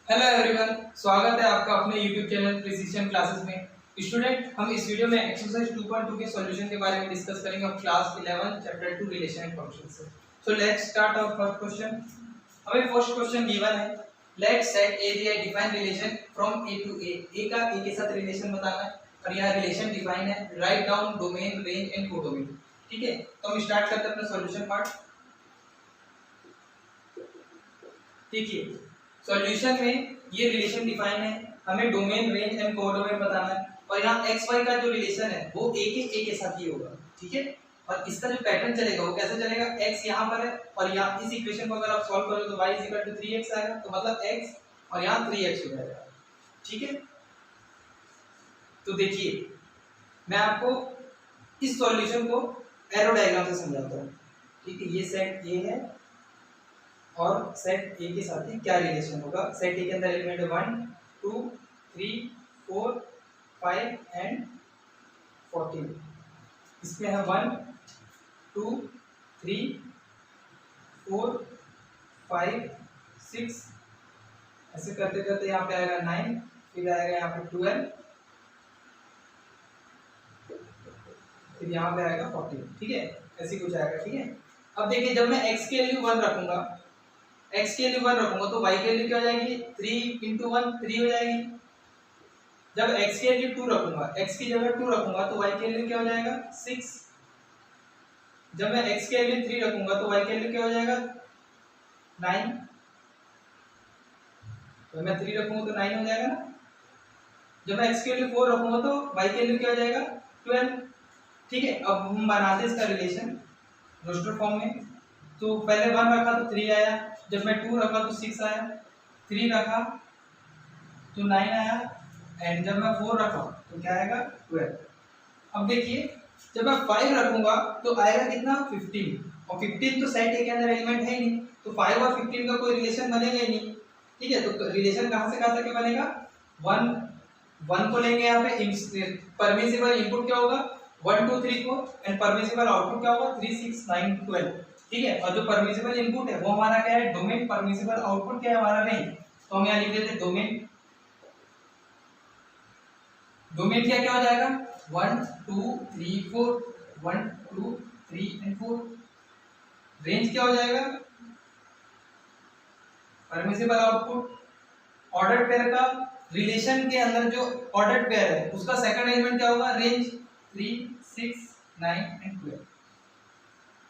Hello everyone, स्वागत है आपका अपने यूट्यूब चैनल प्रिसीजन क्लासेस में। स्टूडेंट, हम इस वीडियो में एक्सरसाइज 2.2 के सॉल्यूशन के बारे में डिस्कस करेंगे और class 11 chapter 2 relation and function से। So let's start our first question. हमें फर्स्ट क्वेश्चन गिवन है, let's set area define relation from A to A का ए के साथ रिलेशन बताना है और यह रिलेशन डिफाइन है। Write down domain, range and codomain. ठीक है, तो हम स्टार्ट करते हैं अपना सॉल्यूशन पार्ट। देखिए, सॉल्यूशन में ये रिलेशन डिफाइन है, हमें डोमेन, रेंज एंड कोडोमेन बताना है और यहाँ एक्स वाई का जो रिलेशन है वो ए के साथ ही होगा। ठीक है, और इसका जो पैटर्न चलेगा वो कैसे चलेगा, x यहाँ पर है और यहाँ इस इक्वेशन को अगर आप सॉल्व करोगे तो y इक्वल टू 3x आएगा, तो मतलब x और यहाँ 3x हो जाएगा। ठीक है, तो देखिए मैं आपको इस सॉल्यूशन को एरो डायग्राम से समझाता हूँ। ठीक है, ये सेट ए है और सेट ए के साथ ही क्या रिलेशन होगा। सेट ए के अंदर एलिमेंट 1 2 3 4 5 एंड 14। इसमें है 1 2 3 4 5 6, ऐसे करते करते यहाँ पे आएगा 9, फिर आएगा यहाँ पे 12, फिर यहाँ पे आएगा 14। ठीक है, ऐसे कुछ आएगा। ठीक है, अब देखिए जब मैं x के वैल्यू 1 रखूंगा, x की वैल्यू 1 रखूंगा तो y की वैल्यू क्या हो जाएगी, 3 इंटू 1 3 हो जाएगी। जब x की वैल्यू 2 रखूंगा, x की जगह 2 रखूंगा तो y की वैल्यू क्या हो जाएगा, 6। जब मैं x की वैल्यू 3 रखूंगा तो y की वैल्यू क्या हो जाएगा, 9। तो मैं 3 रखूंगा तो 9 हो जाएगा ना। जब मैं x की वैल्यू 4 रखूंगा तो y की वैल्यू क्या हो जाएगा, 12। ठीक है, अब हम बनाते हैं इसका रिलेशन रोस्टर फॉर्म में। तो पहले 1 रखा तो 3 आया, जब मैं 2 रखा तो 6 आया, 3 रखा तो 9 आया, एंड जब मैं 4 रखा तो क्या आएगा, 12। अब देखिए जब मैं 5 रखूंगा तो आएगा कितना, 15, और 15 तो सेट ए के अंदर एलिमेंट है ही नहीं, तो 5 और 15 का कोई रिलेशन बनेगा ही नहीं। ठीक है, तो रिलेशन कहाँ से कहाँ तक बनेगा, 1 को लेंगे यहाँ पे, परमिसिबल इनपुट क्या होगा 1 2 3 4 एंड परमिसिबल आउटपुट क्या होगा 3 6 9 12। ठीक है, और जो परमिसिबल इनपुट है वो हमारा क्या है, डोमेन। परमिसिबल आउटपुट क्या है हमारा, नहीं। तो हम यहाँ लिख देते डोमेन। डोमेन क्या क्या हो जाएगा, 1 2 3 4, 1 2 3 एंड 4। रेंज क्या हो जाएगा, परमिसिबल आउटपुट। ऑर्डर पेयर का रिलेशन के अंदर जो ऑर्डर पेयर है उसका सेकंड एलिमेंट क्या होगा, रेंज 3 6 9 एंड 12।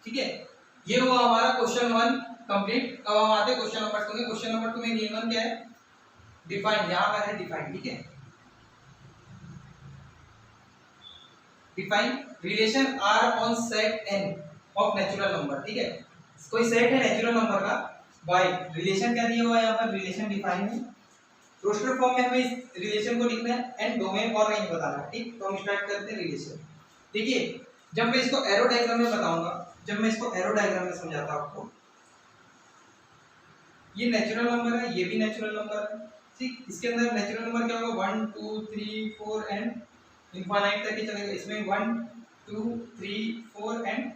ठीक है, ये हुआ हमारा क्वेश्चन 1 कंप्लीट। अब हम आते हैं क्वेश्चन नंबर 2 में। क्वेश्चन नंबर 2 में गिवन क्या है, डिफाइन, यहाँ पर है डिफाइन। ठीक है, define relation R on set N of natural number. ठीक है, कोई सेट है नेचुरल नंबर का, बाय रिलेशन क्या दिया हुआ है यहाँ पर, रिलेशन डिफाइन है। रोस्टर फॉर्म में हमें इस रिलेशन को लिखना है एंड डोमेन और रेंज बताना है। ठीक, तो हम स्टार्ट करते हैं रिलेशन। देखिए जब मैं इसको एरो डायग्राम में बताऊंगा, जब मैं इसको एरो डायग्राम में समझाता हूं आपको, ये नेचुरल नंबर है, ये भी नेचुरल नंबर है। ठीक, इसके अंदर नेचुरल नंबर क्या होगा, 1 2 3 4 एंड इनफाइनाइट तक ही चलेगा। इसमें 1 2 3 4 एंड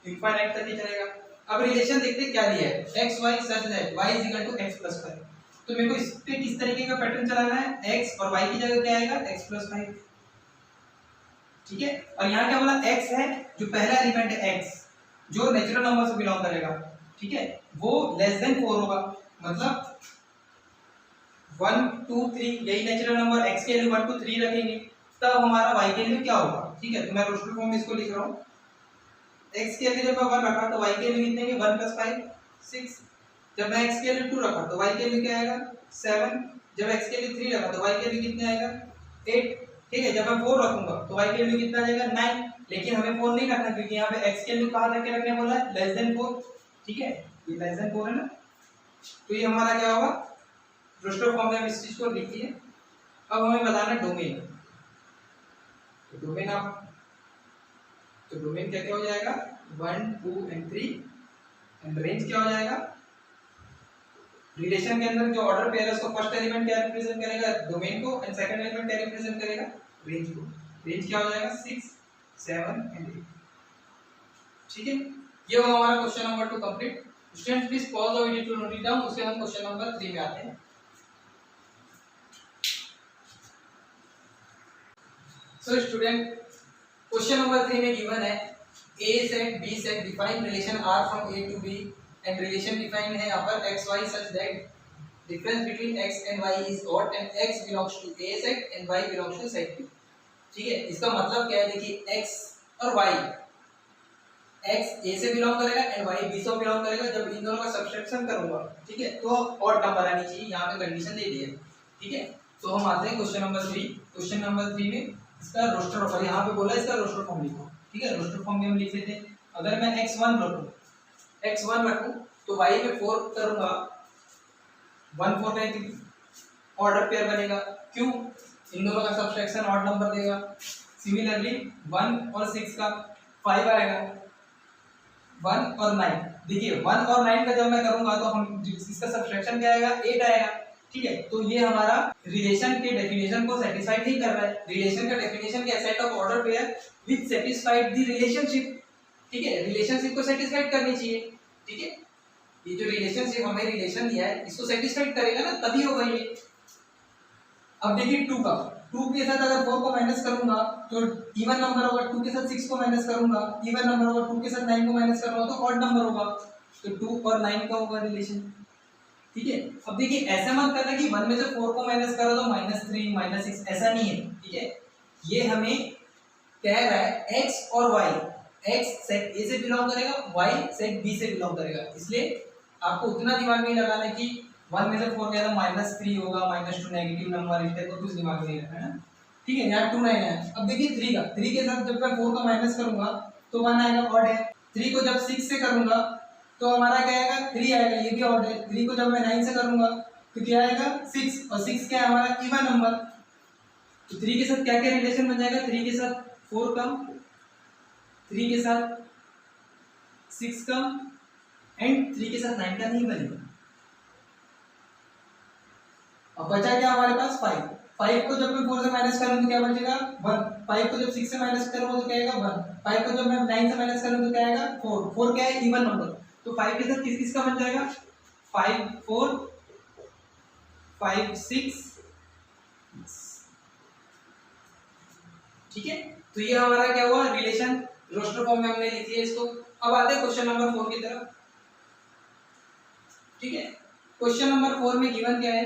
इनफाइनाइट तक ही चलेगा। अब रिलेशन देखते हैं क्या दिया है, x y such that y is equal to x plus 5। तो मेरे को इस पे किस तरीके का पैटर्न चलाना है, x और y की जगह क्या आएगा, x प्लस 5। ठीक है, और यहाँ क्या बोला, x है, जो पहला एलिमेंट है x जो नेचुरल नंबर से बिलोंग करेगा, ठीक है, वो लेस देन 4 होगा। मतलब 1 2 3 यही नेचुरल नंबर, x के वैल्यू 1 2 3 रखेंगे, तब हमारा y के वैल्यू क्या होगा। ठीक है, तो मैं रोस्टर फॉर्म में इसको लिख रहा हूँ, x के वैल्यू जब मैं 1 रखा तो y के वैल्यू कितने की, 1 प्लस 5 6। जब मैं x के वैल्यू 2 रखा तो y के वैल्यू क्या आएगा, 7। जब x के वैल्यू 3 रखा तो y के वैल्यू कितने आएगा, 8। ठीक है, जब मैं 4 रखूंगा तो y की वैल्यू कितना आ जाएगा, 9। लेकिन हमें 4 नहीं रखना क्योंकि यहाँ पे x की वैल्यू कहाँ तक के रखने बोला है, लेस देन 4। ठीक है, ये लेस देन 4 है ना, तो ये हमारा क्या होगा, रोस्टर फॉर्म में हम इस चीज को लिखिए। अब हमें बताना है डोमेन। तो डोमेन आप, तो डोमेन क्या क्या हो जाएगा, 1 2 एंड 3 एंड रेंज क्या हो जाएगा। रिलेशन के अंदर जो ऑर्डर पेयर है उसको फर्स्ट एलिमेंट क्या रिप्रेजेंट करेगा, डोमेन को, एंड सेकंड एलिमेंट क्या रिप्रेजेंट करेगा, रेंज को। रेंज क्या हो जाएगा, 6 7 एंड 8। ठीक है, ये हुआ हमारा question number 2 complete. Students please pause the video to note it down, उसके हम क्वेश्चन नंबर 3 में आते हैं। सो स्टूडेंट, क्वेश्चन नंबर 3 में गिवन है A set B set define relation R from A to B and relation defined है यहाँ पर x y such that difference between x and y is odd and x belongs to A set and y belongs to set B। ठीक है, इसका मतलब क्या है, देखिए x और y, x A से बिलोंग करेगा एंड y B से बिलोंग करेगा। जब इन दोनों का सब्सट्रैक्शन करूंगा, ठीक है, तो ऑड नंबर आनी चाहिए, यहाँ पे कंडीशन दे दी है। ठीक है, तो हम आते हैं क्वेश्चन नंबर 3। क्वेश्चन नंबर 3 में इसका रोस्टर फॉर्म, यहाँ पे बोला है इसका रोस्टर फॉर्म लिखो। ठीक है, रोस्टर फॉर्म में हम लिख लेते हैं, अगर मैं x1 रखूं तो y में 4 करूंगा, 1 4 का ऑर्डर पेयर बनेगा। क्यों? इन दोनों का सब्सट्रैक्शन ऑड नंबर देगा। सिमिलरली 1 और 6 का 5 आएगा, 1 और 9। देखिए 1 और 9 का जब मैं करूंगा तो हम इसका सब्सट्रैक्शन क्या आएगा, 8 आएगा। ठीक है, तो ये हमारा रिलेशन के डेफिनेशन को सेटिस्फाइड नहीं कर रहा है। रिलेशन का डेफिनेशन क्या है, set of order pair which satisfied the relationship. ठीक है, रिलेशनशिप को सेटिस्फाइड करनी चाहिए। ठीक है, ये जो रिलेशनशिप हमें रिलेशन दिया है इसको सेटिस्फाइड करेगा ना, तभी होगा ये। अब देखिए 2 का, 2 के साथ अगर 4 को माइनस करूंगा तो इवन नंबर होगा, 2 के साथ 6 को माइनस करूंगा इवन नंबर होगा, 2 के साथ 9 को माइनस करूंगा तो ऑड नंबर होगा। तो 2 और 9 का होगा रिलेशन। ठीक है, अब देखिए ऐसा मत करना कि 1 में से 4 को माइनस करो तो -3 -6, ऐसा नहीं है। ठीक है, ये हमें कह रहा है x और y, x सेट A से बिलोंग करेगा, y सेट B से बिलोंग करेगा। इसलिए आपको उतना दिमाग नहीं लगाना कि 1 में से 4 गया तो -3 होगा, -2 नेगेटिव नंबर, इस टाइप का कुछ दिमाग नहीं रखना है। ठीक है, यहाँ 2 9 है। अब देखिए 3 का, 3 के साथ जब मैं 4 का माइनस करूंगा तो 1 आएगा, ऑड है। 3 को जब 6 से करूंगा तो हमारा क्या आएगा, 3 आएगा, ये भी ऑड है। 3 को जब मैं 9 से करूंगा तो क्या आएगा, 6, और 6 क्या है हमारा, इवन नंबर। तो 3 के साथ क्या क्या रिलेशन बन जाएगा, 3 के साथ 4 का, 3 के साथ 6 का एंड 3 के साथ 9 का नहीं बनेगा। अब बचा क्या हमारे पास, 5। 5 को जब मैं 4 से माइनस करूं तो क्या बचेगा, 1। 5 को जब 6 से माइनस करूंगा तो क्या आएगा, 1। 5 को जब मैं 9 से माइनस करूं तो क्या आएगा, 4। 4 क्या है, इवन नंबर। तो 5 के साथ किस किस का बन जाएगा, 5 4 5 6। ठीक है, तो ये हमारा क्या हुआ, रिलेशन रोस्टर फॉर्म में हमने लिख लिया इसको। अब आते हैं क्वेश्चन नंबर 4 की तरफ। ठीक है, क्वेश्चन नंबर 4 में गिवन क्या है,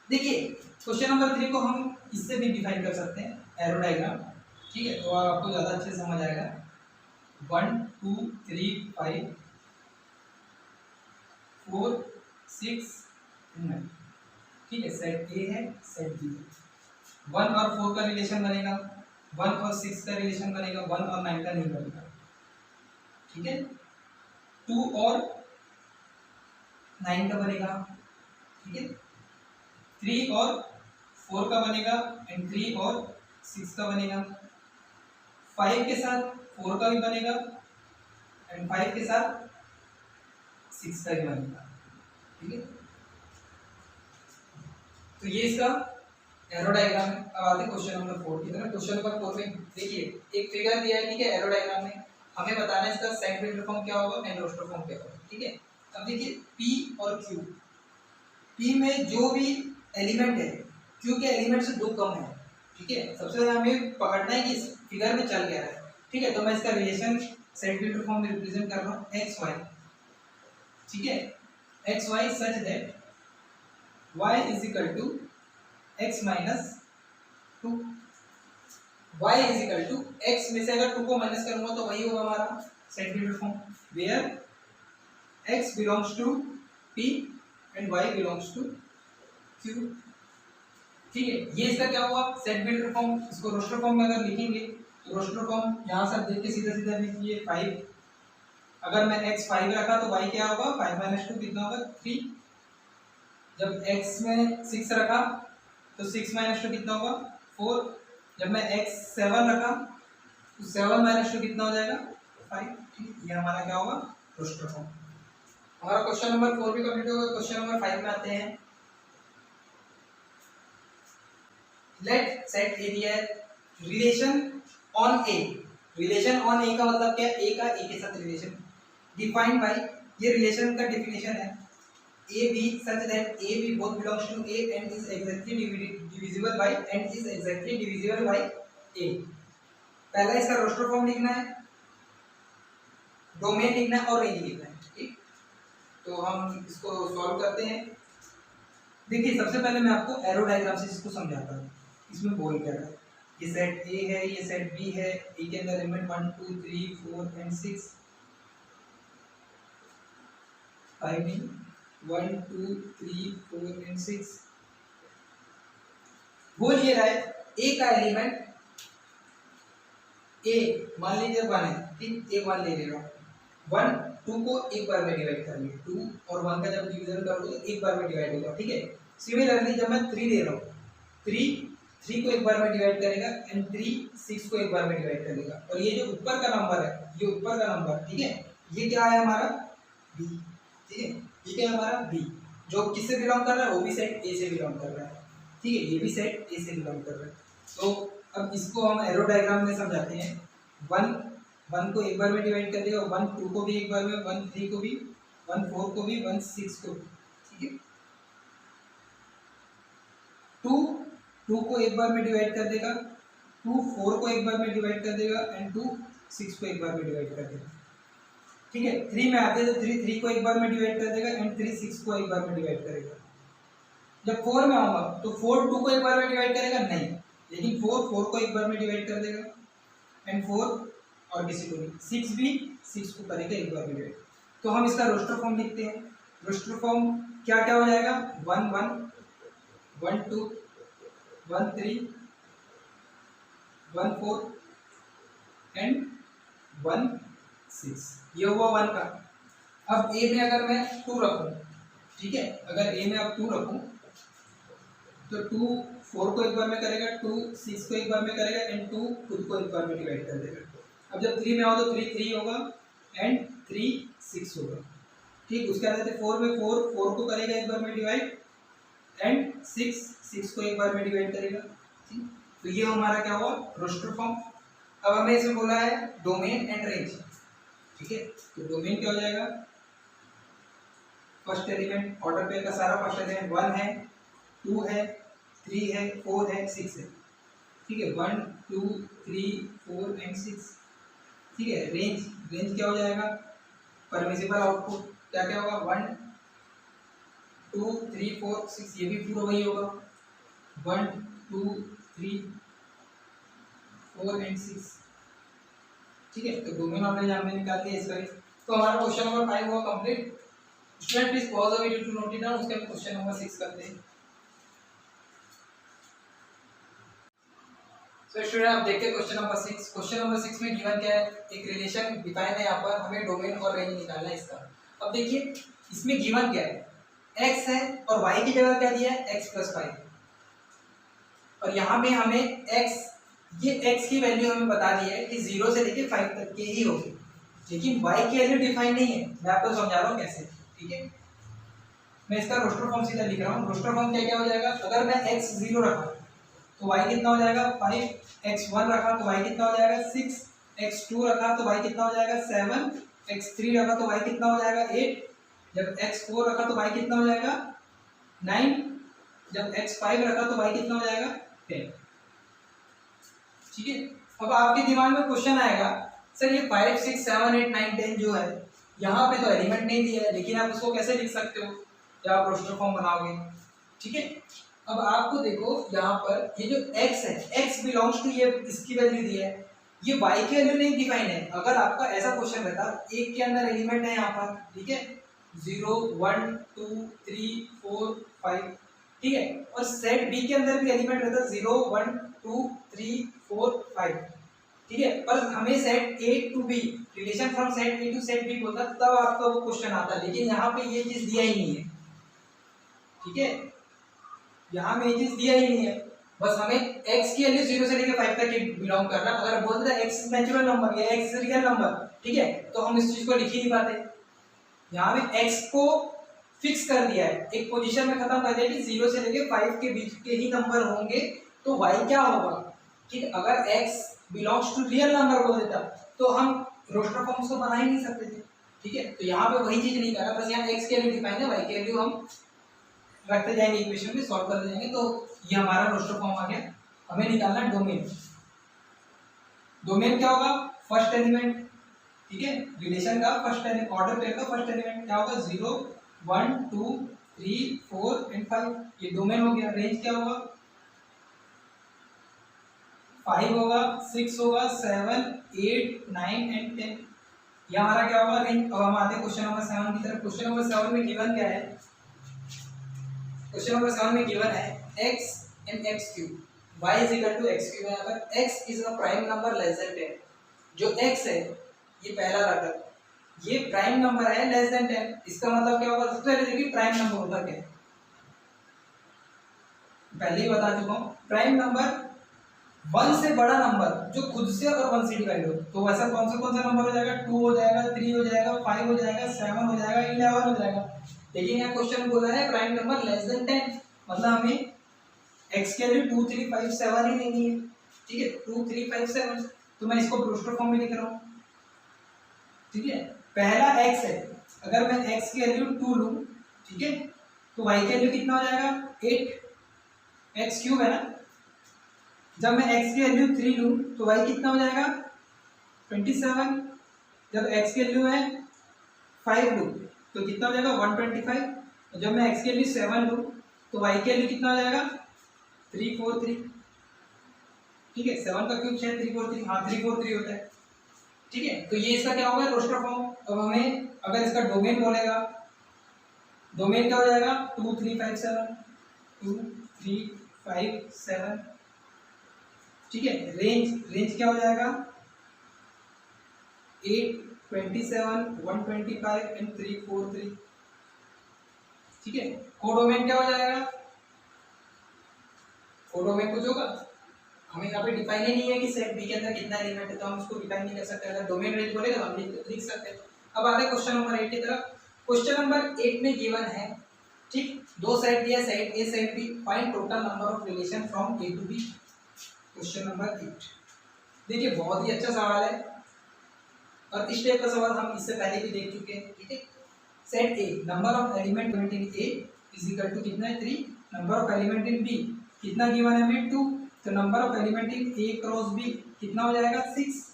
देखिए क्वेश्चन नंबर 3 को हम इससे भी डिफाइन कर सकते हैं, एरो डायग्राम। ठीक है, तो आपको ज़्यादा अच्छे से समझ आएगा। 1 2 3 5 4 6 9। ठीक है, सेट ए है, सेट बी है। 1 और 4 का रिलेशन बनेगा, 1 और 6 का रिलेशन बनेगा, 1 और 9 का नहीं बनेगा। ठीक है, 2 और 9 का बनेगा। ठीक है, 3 और 4 का बनेगा एंड 3 और 6 का बनेगा। 5 के साथ 4 का भी बनेगा एंड 5 के साथ 6 का भी बनेगा। ठीक है, तो ये इसका एरो डायग्राम है। अब आते हैं क्वेश्चन नंबर 4 की तरफ। क्वेश्चन नंबर 4 में देखिए एक फिगर दिया है, ठीक है, एरो डायग्राम में हमें बताना है इसका सेट बिल्डर फॉर्म क्या होगा एंड रोस्टर फॉर्म क्या होगा। ठीक है, अब देखिए P और Q, P में जो भी एलिमेंट है Q के एलिमेंट से 2 कम है। ठीक है, सबसे पहले हमें पकड़ना है कि इस फिगर में चल क्या रहा है। ठीक है, तो मैं इसका रिलेशन सेट बिल्डर फॉर्म में रिप्रेजेंट कर रहा हूँ, एक्स वाई। ठीक है, X Y such that y is equal to x minus 2। y is equal to x में से अगर 2 को माइनस करूंगा तो वही होगा हमारा set builder form, where x belongs to p and y belongs to q। ठीक है, ये इसका क्या हुआ, सेट बिल्डर फॉर्म। इसको रोस्टर फॉर्म में अगर लिखेंगे तो रोस्टर फॉर्म यहाँ से देख के सीधा सीधा लिखिए 5। अगर मैं x 5 रखा तो y क्या होगा, 5 माइनस 2 कितना होगा, 3। जब x में 6 रखा तो 6 माइनस 2 कितना होगा, 4। जब मैं x 7 रखा तो 7 माइनस 2 कितना हो जाएगा, 5। ठीक, ये हमारा क्या होगा, रोस्टर फॉर्म। हमारा क्वेश्चन नंबर 4 भी कंप्लीट होगा। क्वेश्चन नंबर 5 में आते हैं। लेट सेट ए दिया है, relation on A. Relation on A का मतलब क्या है, ए का ए के साथ रिलेशन डिफाइंड बाय, ये रिलेशन का डेफिनेशन है, A B such that A B both belongs to A and is exactly divisible by A. पहला इसका रोस्टर फॉर्म लिखना है, डोमेन लिखना है और रेंज लिखना है। ठीक, तो हम इसको सॉल्व करते हैं। देखिए सबसे पहले मैं आपको एरो डायग्राम से इसको समझाता हूँ, इसमें बोल क्या है। ये सेट ए है, ये सेट बी है, ए के अंदर एलिमेंट 1 2 3 4 एंड 6, 5 नहीं 1 2 3 4 एंड 6। बोल ये रहा है ए का एलिमेंट ए मान लीजिए 1 है, ठीक, ए 1 ले ले रहा हूँ। 1 2 को एक बार में डिवाइड करेंगे, 2 और 1 का जब डिवीजन करोगे तो एक बार में डिवाइड होगा। ठीक है, सिमिलरली जब मैं 3 दे रहा हूँ, 3 को एक बार में डिवाइड करेगा एंड 3 6 को एक बार में डिवाइड करेगा। और ये जो ऊपर का नंबर है, ये ऊपर का नंबर, ठीक है, ये क्या है हमारा बी। ठीक है, ये क्या है हमारा बी, जो किससे बिलोंग कर रहा है, वो भी सेट ए से बिलोंग कर रहा है। ठीक है, ये भी सेट ए से बिलोंग कर रहा है। तो अब इसको हम एरो डायग्राम में समझाते हैं। 1 को एक बार में डिवाइड कर देगा, 1 2 को भी एक बार में, 1 3 को भी, 1 4 को भी, 1 6 को भी। ठीक है, 2 को एक बार में डिवाइड कर देगा, 2 4 को एक बार में डिवाइड कर देगा एंड 2 6 को एक बार में डिवाइड कर देगा। ठीक है, 3 में आते हैं तो 3 को एक बार में डिवाइड कर देगा एंड 3 6 को एक बार में डिवाइड करेगा। जब 4 में आऊंगा तो 4 2 को एक बार में डिवाइड करेगा नहीं, लेकिन 4 को एक बार में डिवाइड कर देगा एंड 4 और किसी को नहीं, 6 भी 6 को करेगा एक बार में डिवाइड। तो हम इसका रोस्टर फॉर्म लिखते हैं। रोस्टर फॉर्म क्या क्या हो जाएगा, 1 1 1 2 1 3 1 4 एंड 1 6। ये हुआ 1 का। अब ए में अगर मैं 2 रखूं, ठीक है, अगर ए में अब 2 रखूं तो 2 4 को एक बार में करेगा, 2 6 को एक बार में करेगा एंड 2 खुद को एक बार में डिवाइड कर देगा। अब जब 3 में आओ तो 3 3 होगा एंड 3 6 होगा। ठीक, उसके बाद 4 में 4 को करेगा एक बार में डिवाइड एंड 6 को एक बार में डिवाइड करेगा। ठीक, तो ये हमारा क्या हुआ, रोस्टर फॉर्म। अब हमें इसमें बोला है डोमेन एंड रेंज। ठीक है, तो डोमेन क्या हो जाएगा, फर्स्ट एलिमेंट ऑर्डर पे का सारा फर्स्ट एलिमेंट 1 है, 2 है, 3 है, 4 है, 6 है। ठीक है, 1 2 3 4 एंड 6। ठीक है, रेंज क्या हो जाएगा, परमिसिबल आउटपुट क्या क्या होगा, 1 2 3 4 6, ये भी पूरा वही होगा, 1 2 3 4 एंड 6। ठीक है, तो डोमेन और रेंज हमने निकाल दिया इसका। तो हमारा क्वेश्चन नंबर 5 हुआ complete. Student please pause the video to note it down, उसके बाद क्वेश्चन नंबर 6 करते हैं। सो स्टूडेंट आप देखते हैं क्वेश्चन नंबर 6। क्वेश्चन नंबर 6 में गिवन क्या है, एक रिलेशन डिफाइन है, यहाँ पर हमें डोमेन और रेंज निकालना है इसका। अब देखिए इसमें गिवन क्या है, x है और y की जगह क्या दिया है, x + 5। और यहाँ पे हमें x, ये x की वैल्यू हमें बता दी है कि 0 से लेके 5 तक की ही होगी, लेकिन y की वैल्यू डिफाइन नहीं है। मैं आपको समझा रहा हूँ कैसे। ठीक है, मैं इसका रोस्टर फॉर्म सीधा लिख रहा हूँ। रोस्टर फॉर्म क्या क्या हो जाएगा, अगर मैं x 0 रखा तो y कितना हो जाएगा 5, x 1 रखा तो y कितना हो जाएगा 6, x 2 रखा तो y कितना हो जाएगा 7, x 3 रखा तो y कितना हो जाएगा 8, जब x 4 रखा तो y कितना हो जाएगा 9, जब x 5 रखा तो y कितना हो जाएगा 10। ठीक है, अब आपके दिमाग में क्वेश्चन आएगा, सर ये 5 6 7 8 9 10 जो है यहाँ पे तो एलिमेंट नहीं दिया है, लेकिन आप उसको कैसे लिख सकते हो जब आप रोस्टर फॉर्म बनाओगे। ठीक है, अब आपको देखो यहाँ पर ये जो x है, x बिलोंग्स टू, ये इसकी वैल्यू दी है, ये y की वैल्यू नहीं डिफाइन है। अगर आपका ऐसा क्वेश्चन रहता, एक के अंदर एलिमेंट है यहाँ पर, ठीक है, 0 1 2 3 4 5, ठीक है, और सेट b के अंदर भी एलिमेंट रहता 0 1 2 3 4 5, ठीक है, पर हमें set a to b, relation from set a to set b बोलता, तब आपका वो क्वेश्चन आता, लेकिन यहाँ पे ये चीज दिया ही नहीं है। ठीक है, यहाँ में ये चीज दिया ही नहीं है, बस हमें x की वैल्यू 0 से लेकर 5 तक की बिलोंग करना। अगर बोलते हैं x नेचुरल नंबर या x रियल नंबर, ठीक है, तो हम इस चीज को लिख ही नहीं पाते। यहाँ में x को फिक्स कर दिया है, एक पोजीशन में खत्म कर दिया कि 0 से लेकर 5 के बीच के ही नंबर होंगे, तो y क्या होगा। ठीक, अगर x belongs to real number बोल देता तो हम रोस्टर फॉर्म को बना ही नहीं सकते थे। ठीक है, तो यहाँ पे वही चीज नहीं करा, बस यहाँ x की वैल्यू डिफाइन है, y की वैल्यू हम रखते जाएंगे, इक्वेशन में सॉल्व करते जाएंगे। तो ये हमारा रोस्टर फॉर्म आ गया। हमें निकालना डोमेन। डोमेन क्या होगा, फर्स्ट एलिमेंट, ठीक है, रिलेशन का फर्स्ट एलिमेंट, ऑर्डर पेयर का फर्स्ट एलिमेंट क्या होगा, 0 1 2 3 4 एंड 5, ये डोमेन हो गया। रेंज क्या होगा, 5 होगा, 6 होगा, 7 8 9 एंड 10, ये हमारा क्या होगा रेंज। अब हम आते हैं क्वेश्चन नंबर 7 की तरफ। क्वेश्चन नंबर 7 में गिवन क्या है, क्वेश्चन नंबर 7 में गिवन है x and x cube y is equal to x cube है। अगर x is a prime number less than 10, जो x है ये पहला रखा, ये प्राइम नंबर है लेस देन 10, इसका मतलब क्या होगा, सबसे पहले देखिए प्राइम नंबर होता क्या है, पहले ही बता चुका हूँ। प्राइम नंबर 1 से बड़ा नंबर जो खुद से और 1 से डिवाइड हो, तो वैसा कौन सा नंबर हो जाएगा, 2 हो जाएगा, 3 हो जाएगा, 5 हो जाएगा, 7 हो जाएगा, 11 हो जाएगा। लेकिन यहाँ क्वेश्चन बोला है प्राइम नंबर लेस देन 10, मतलब हमें x के लिए 2 3 5 7 ही लेनी है, ठीक है, 2 3 5 7, तो मैं इसको ब्रूस्टर फॉर्म में लिख रहा हूँ, ठीक है। पहला x है, अगर मैं x की वैल्यू 2 लूं, ठीक है, तो y की वैल्यू कितना हो जाएगा 8, x क्यूब है ना। जब मैं x की वैल्यू 3 लूं तो y कितना हो जाएगा 27, जब x की वैल्यू है 5 लूं तो कितना हो जाएगा 125, जब मैं x की वैल्यू 7 लूं तो y की वैल्यू कितना हो जाएगा 343, ठीक है, 7 का क्यूब 6 343, हाँ 343 होता है, ठीक है। तो ये इसका क्या होगा रोस्टर फॉर्म। अब हमें अगर इसका डोमेन बोलेगा, डोमेन क्या हो जाएगा 2 3 5 7, 2 3 5 7, ठीक है। रेंज क्या हो जाएगा 8 27 125 एंड 343, ठीक है। कोडोमेन क्या हो जाएगा, कोडोमेन कुछ होगा, हमें यहाँ पे डिफाइन ही नहीं है कि सेट बी के अंदर कितना एलिमेंट है, तो हम उसको डिफाइन नहीं कर सकते। अगर डोमेन रेंज बोलेगा तो हम लिख सकते हैं। अब आते हैं क्वेश्चन नंबर 8 की तरफ। क्वेश्चन नंबर 8 में गिवन है, ठीक, दो सेट दिया, set A set B, find total number of relation from A to B. Question number 8 देखिए बहुत ही अच्छा सवाल है, और इस टाइप का सवाल हम इससे पहले भी देख चुके हैं, ठीक है। Set A, number of element in A is equal to कितना है 3, number of element in B कितना गिवन है हमें 2, तो number of element in A cross B कितना हो जाएगा 6।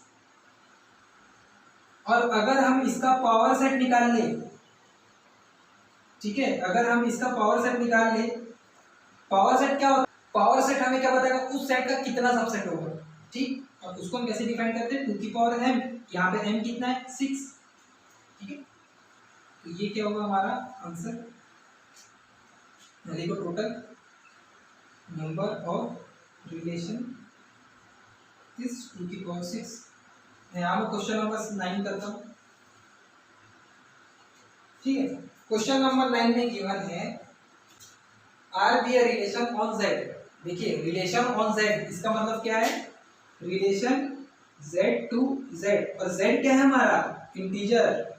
और अगर हम इसका पावर सेट निकाल ले, ठीक है, अगर हम इसका पावर सेट निकाल ले, पावर सेट क्या होता है, पावर सेट हमें क्या बताएगा उस सेट का कितना सबसेट होगा, ठीक। और उसको हम कैसे डिफाइन करते हैं 2 की पावर m, यहाँ पे m कितना है 6, ठीक है। तो ये क्या होगा हमारा आंसर, देखो total number of relation is 2 की पावर 6। यहाँ मैं क्वेश्चन नंबर 9 करता हूँ, ठीक है। क्वेश्चन नंबर 9 में गिवन है R be a relation on Z. देखिए रिलेशन ऑन जेड इसका मतलब क्या है, रिलेशन जेड टू जेड, और जेड क्या है हमारा इंटीजर।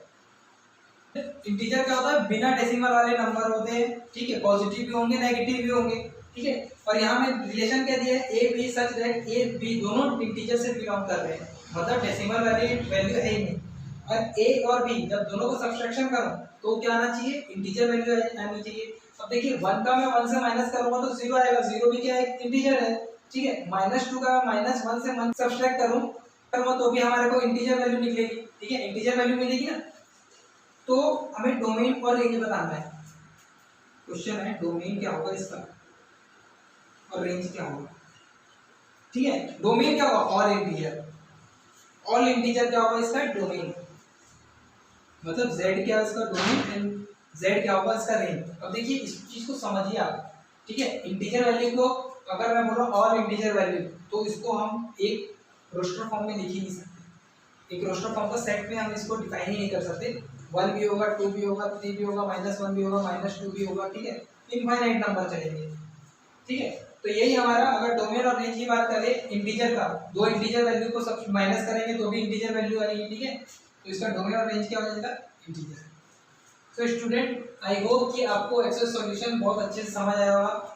इंटीजर क्या होता है, बिना डेसिमल वाले नंबर होते हैं, ठीक है, पॉजिटिव भी होंगे नेगेटिव भी होंगे, ठीक है। और यहाँ में रिलेशन क्या दिया है A B such that A B दोनों इंटीजर से बिलोंग कर रहे हैं, मतलब डेसिमल वैल्यू है ही नहीं। और ए और बी जब दोनों को सब्सट्रैक्शन करो तो क्या आना चाहिए, इंटीजर वैल्यू आनी चाहिए। अब देखिए 1 का मैं 1 से माइनस करूंगा तो 0 आएगा, 0 भी क्या है इंटीजर है, ठीक है। -2 का -1 से 1 सब्सट्रैक्ट करूंगा तो भी हमारे को इंटीजर वैल्यू निकलेगी, ठीक है, इंटीजर वैल्यू मिलेगी ना। तो हमें डोमेन और रेंज बताना है। क्वेश्चन है डोमेन क्या होगा इसका और रेंज क्या होगा, ठीक है। डोमेन क्या होगा ऑल इंटीजर, ऑल इंटीजर क्या होगा इसका डोमेन, मतलब z क्या है इसका डोमेन एंड z क्या होगा इसका रेंज। अब देखिए इस चीज को समझिए आप, ठीक है। इंटीजर वैल्यू को अगर मैं बोल रहा हूँ ऑल इंटीजर वैल्यू, तो इसको हम एक रोस्टर फॉर्म में लिख ही नहीं सकते, एक रोस्टर फॉर्म का सेट में हम इसको डिफाइन ही नहीं कर सकते। 1 भी होगा, 2 भी होगा, 3 भी होगा, -1 भी होगा, -2 भी होगा, ठीक है, इनफाइनाइट नंबर चलेंगे, ठीक है। तो यही हमारा, अगर डोमेन और रेंज की बात करें इंटीजर का, दो इंटीजर वैल्यू को सब माइनस करेंगे तो भी इंटीजर वैल्यू आएगी, ठीक है। तो इसका डोमेन और रेंज क्या हो जाएगा इंटीजर। तो स्टूडेंट आई होप कि आपको एक्सेस सॉल्यूशन बहुत अच्छे से समझ आया होगा।